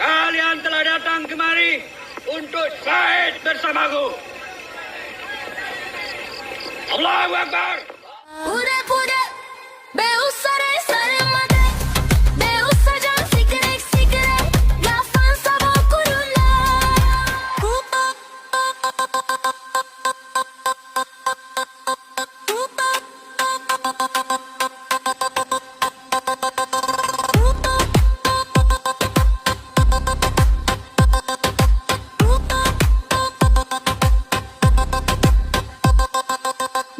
Kalian telah datang kemari untuk syahid bersamaku. Allahu Akbar. Pude, beusare sare mate, beusajan sikrek, gafan sabo kurula.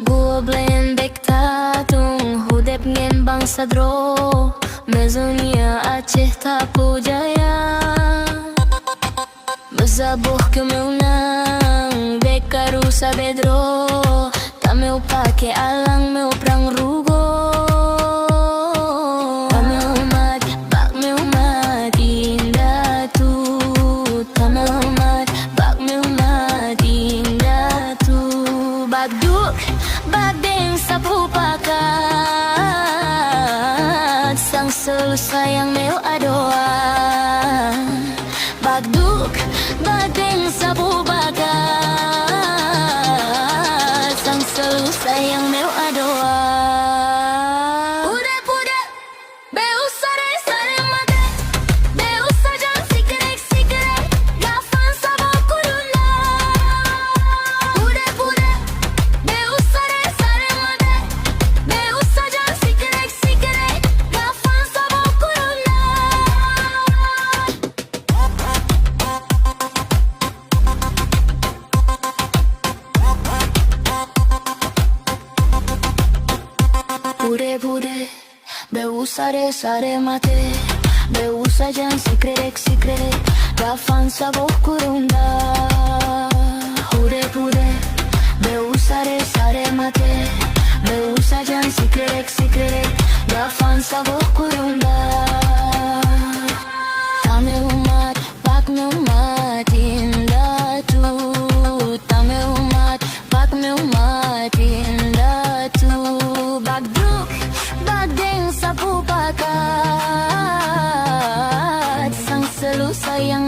Goblen bektatung hudep ngen bangsa dro mezonia Aceh tapu jaya bezabuh kemeunang bekaru sabedro tameu pake alang meu prang rugo tameu mat bak meu mat indah tu tameu mat bak meu mat indah tu bagduk Badeng sapu pakat sang selu sayang meu adoa bagduk badeng sapu pakat sang selu sayang meu adoa pude beusare sare mate beusajan sikrek gafan sabo kurula pude beusare sare mate beusajan sikrek gafan sabo kurula pude beusare sare mate beusajan sikrek gafan sabo kurunda pude beusare sare mate beusajan sikrek gafan sabo kurunda tame umat bak umat indah tu tame umat bak umat indah tu bagduk badeng sapu pakat sang selu sayang